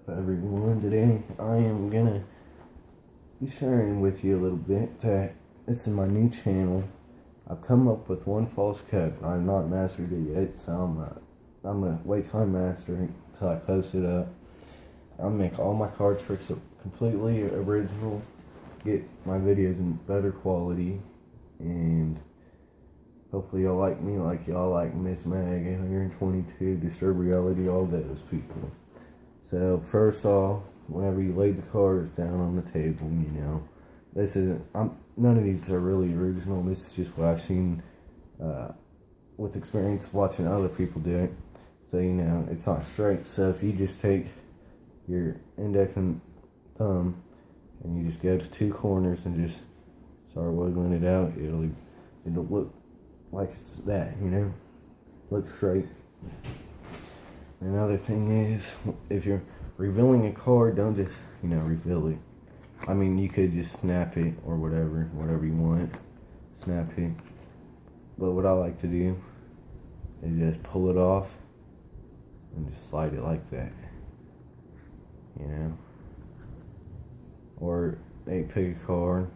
Everyone? Today I am gonna be sharing with you a little bit that it's in my new channel. I've come up with one false cut. I've not mastered it yet, so I'm gonna wait till I master it till I post it up. I'll make all my card tricks completely original, get my videos in better quality, and hopefully y'all like me like y'all like Miss Mag, 122, Disturb Reality, all those people. So first off, whenever you lay the cards down on the table, this isn't. None of these are really original. This is just what I've seen with experience watching other people do it. So it's not straight. So if you just take your index and thumb and you just go to two corners and just start wiggling it out, it'll look like it's that. Look straight. Another thing is, if you're revealing a card, don't just, reveal it. I mean, you could just snap it or whatever you want. Snap it. But what I like to do is just pull it off and just slide it like that. Or they pick a card,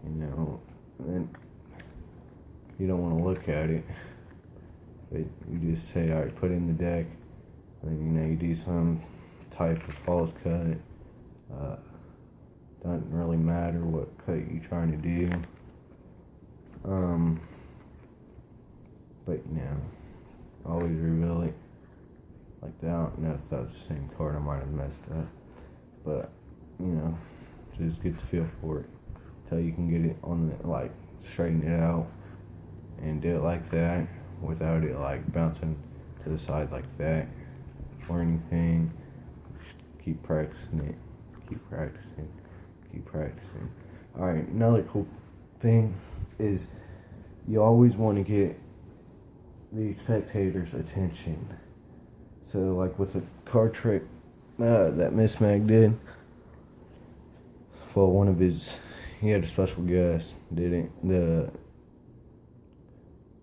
and you don't want to look at it. But you just say, alright, put it in the deck, and you do some type of false cut. Doesn't really matter what cut you're trying to do. But always reveal it like that. I don't know if that was the same card, I might have messed up. But, just get the feel for it. Till you can get it on the, straighten it out and do it like that, without it bouncing to the side like that or anything. Just keep practicing it. Keep practicing. Alright, another cool thing is you always want to get the spectator's attention. So with the card trick that Miss Mag did, well, he had a special guest, did it.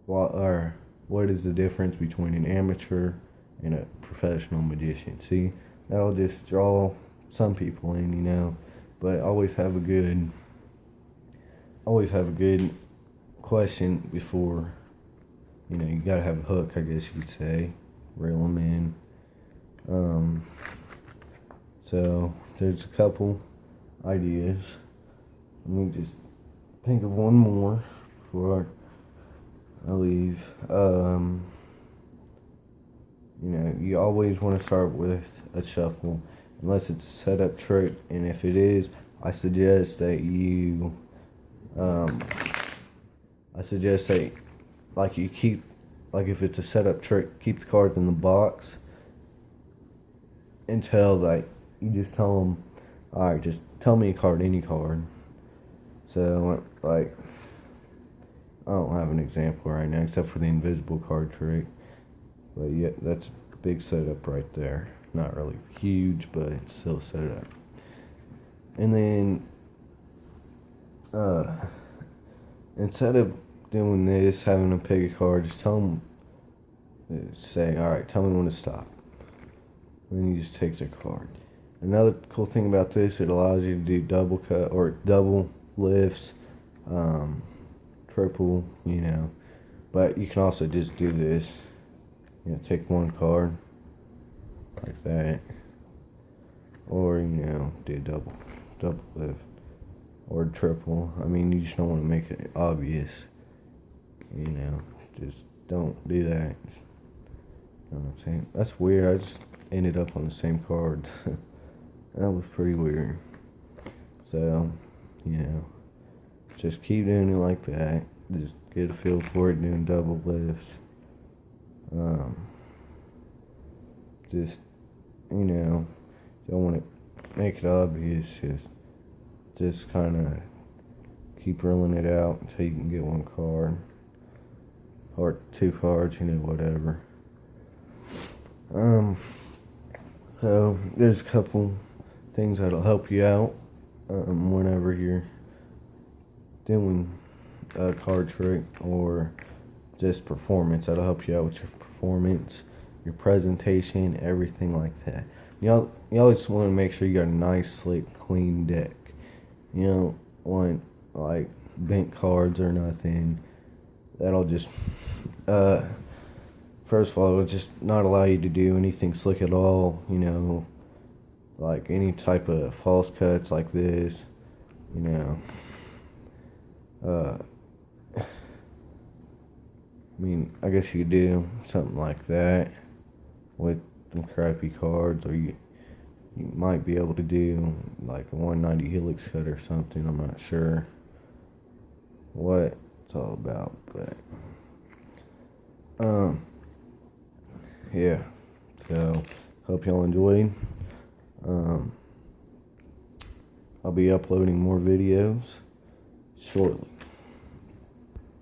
What is the difference between an amateur and a professional magician? See, that'll just draw some people in, but always have a good question before, you gotta have a hook, I guess you could say, reel them in. So there's a couple ideas. Let me just think of one more before I leave. You always want to start with a shuffle, unless it's a setup trick, and if it is, I suggest that you you keep, if it's a setup trick, keep the cards in the box until you just tell them, alright, just tell me a card, any card. So I don't have an example right now except for the invisible card trick, but yeah, that's a big setup right there. Not really huge, but it's still set up. And then instead of doing this, having them pick a card, just tell them, say, alright, tell me when to stop. And then you just take their card. Another cool thing about this, it allows you to do double cut or double lifts, triple, but you can also just do this, take one card like that, or do double lift or triple. I mean, you just don't want to make it obvious, just don't do that. You know what I'm saying? That's weird. I just ended up on the same card. That was pretty weird. So, just keep doing it like that. Just get a feel for it, doing double lifts. Just, don't want to make it obvious. Just kind of keep reeling it out until you can get one card. Or two cards, whatever. So, there's a couple things that'll help you out whenever you're doing a card trick or just performance. That'll help you out with your performance, your presentation, everything like that. y'all just want to make sure you got a nice, slick, clean deck. You don't want like bent cards or nothing. That'll just first of all, it'll just not allow you to do anything slick at all. You know, like any type of false cuts like this. You know, I mean, I guess you could do something like that with some crappy cards, or you might be able to do like a 190 helix cut or something. I'm not sure what it's all about, but yeah. So hope y'all enjoyed. I'll be uploading more videos shortly.